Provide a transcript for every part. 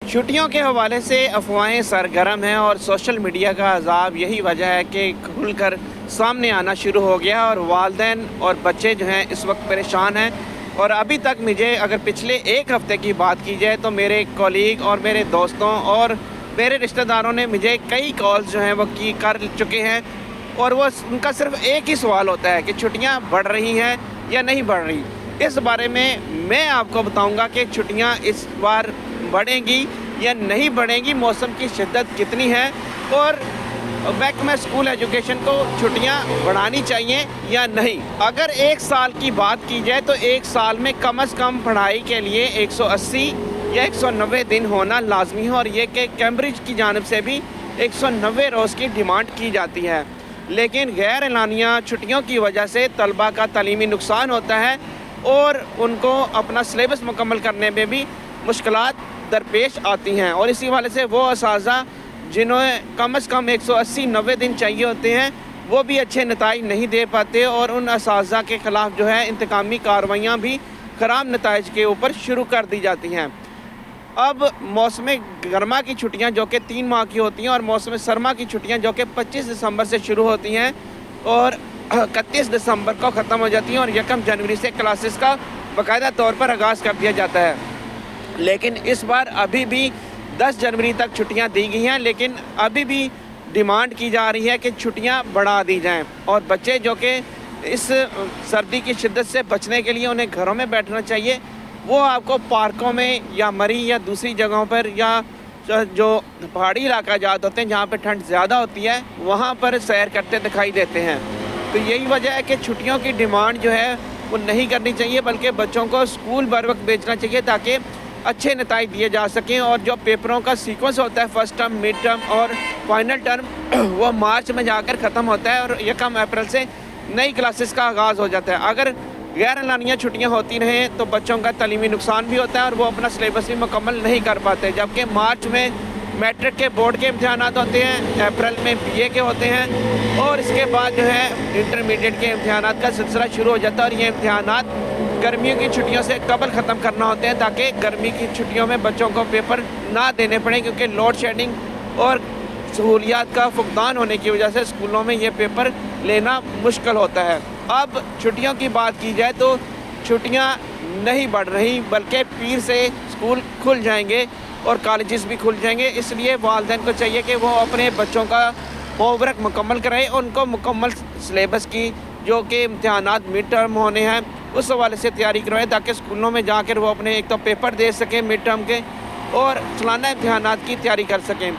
छुट्टियों के हवाले से अफवाहें सरगर्म हैं और सोशल मीडिया का अज़ाब यही वजह है कि खुलकर सामने आना शुरू हो गया और वालिदैन और बच्चे जो हैं इस वक्त परेशान हैं। और अभी तक मुझे अगर पिछले एक हफ़्ते की बात की जाए तो मेरे कॉलीग और मेरे दोस्तों और मेरे रिश्तेदारों ने मुझे कई कॉल्स जो हैं वो कर चुके हैं और वो उनका सिर्फ एक ही सवाल होता है कि छुट्टियां बढ़ रही हैं या नहीं बढ़ रही। इस बारे में मैं आपको बताऊंगा कि छुट्टियां इस बार बढ़ेंगी या नहीं बढ़ेंगी, मौसम की शिद्दत कितनी है और महकमा स्कूल एजुकेशन को छुट्टियां बढ़ानी चाहिए या नहीं। अगर एक साल की बात की जाए तो एक साल में कम से कम पढ़ाई के लिए 180 या 190 दिन होना लाजमी है और ये कि कैम्ब्रिज की जानिब से भी 190 रोज़ की डिमांड की जाती है। लेकिन गैर एलानिया छुट्टियों की वजह से तलबा का तालीमी नुकसान होता है और उनको अपना सिलेबस मुकम्मल करने में भी मुश्किलात दरपेश आती हैं और इसी वाले से वो असातिज़ा जिन्हें कम से कम 180-90 दिन चाहिए होते हैं वो भी अच्छे नताइज नहीं दे पाते और उन असातिज़ा के ख़िलाफ़ जो है इंतकामी कार्रवाइयाँ भी ख़राब नताइज के ऊपर शुरू कर दी जाती हैं। अब मौसम गर्मा की छुट्टियां जो कि 3 माह की होती हैं और मौसम सरमा की छुट्टियां जो कि 25 दिसंबर से शुरू होती हैं और 31 दिसंबर को ख़त्म हो जाती हैं और 1 जनवरी से क्लासेस का बाकायदा तौर पर आगाज़ कर दिया जाता है। लेकिन इस बार अभी भी 10 जनवरी तक छुट्टियां दी गई हैं, लेकिन अभी भी डिमांड की जा रही है कि छुट्टियां बढ़ा दी जाएं और बच्चे जो कि इस सर्दी की शिद्दत से बचने के लिए उन्हें घरों में बैठना चाहिए, वो आपको पार्कों में या मरी या दूसरी जगहों पर या जो पहाड़ी इलाका जात होते हैं जहाँ पे ठंड ज़्यादा होती है वहाँ पर सैर करते दिखाई देते हैं। तो यही वजह है कि छुट्टियों की डिमांड जो है वो नहीं करनी चाहिए, बल्कि बच्चों को स्कूल बर वक्त भेजना चाहिए ताकि अच्छे नताइज दिए जा सकें। और जो पेपरों का सीक्वेंस होता है फर्स्ट टर्म, मिड टर्म और फाइनल टर्म वो मार्च में जाकर ख़त्म होता है और 1 अप्रैल से नई क्लासेस का आगाज़ हो जाता है। अगर गैर एलानिया छुट्टियां होती रहें तो बच्चों का तालीमी नुकसान भी होता है और वो अपना सिलेबस भी मुकम्मल नहीं कर पाते। जबकि मार्च में मैट्रिक के बोर्ड के इम्तहान होते हैं, अप्रैल में बीए के होते हैं और इसके बाद जो है इंटरमीडिएट के इम्तहान का सिलसिला शुरू हो जाता है और ये इम्तहान गर्मियों की छुट्टियों से कबल ख़त्म करना होते हैं ताकि गर्मी की छुट्टियों में बच्चों को पेपर ना देने पड़े, क्योंकि लोड शेडिंग और सहूलियात का फुकदान होने की वजह से स्कूलों में ये पेपर लेना मुश्किल होता है। अब छुट्टियों की बात की जाए तो छुट्टियां नहीं बढ़ रही, बल्कि पीर से स्कूल खुल जाएंगे और कॉलेजेस भी खुल जाएंगे। इसलिए वालिदैन को चाहिए कि वो अपने बच्चों का होमवर्क मुकम्मल कराएं और उनको मुकम्मल सिलेबस की जो कि इम्तहानात मिड टर्म होने हैं उस हवाले से तैयारी करवाएं ताकि स्कूलों में जाकर वो अपने एक तो पेपर दे सकें मिड टर्म के और सालाना इम्तहानात की तैयारी कर सकें।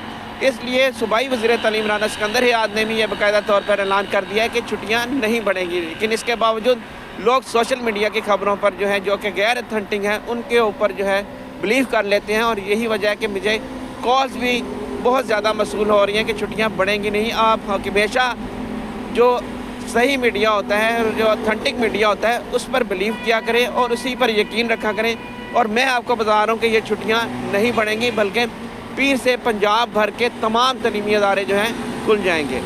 इसलिए सूबाई वज़ीर तालीम राना सिकंदर हियाद ने भी यह बाकायदा तौर पर ऐलान कर दिया है कि छुट्टियां नहीं बढ़ेंगी। लेकिन इसके बावजूद लोग सोशल मीडिया की खबरों पर जो है जो कि गैर अथेंटिक हैं उनके ऊपर जो है बिलीव कर लेते हैं और यही वजह है कि मुझे कॉल्स भी बहुत ज़्यादा मसूल हो रही हैं कि छुट्टियाँ बढ़ेंगी नहीं। आप हमेशा जो सही मीडिया होता है, जो ऑथेंटिक मीडिया होता है, उस पर बिलीव किया करें और उसी पर यकीन रखा करें। और मैं आपको बता रहा हूँ कि ये छुट्टियाँ नहीं बढ़ेंगी, बल्कि पीर से पंजाब भर के तमाम तालीमी इदारे जो हैं खुल जाएंगे।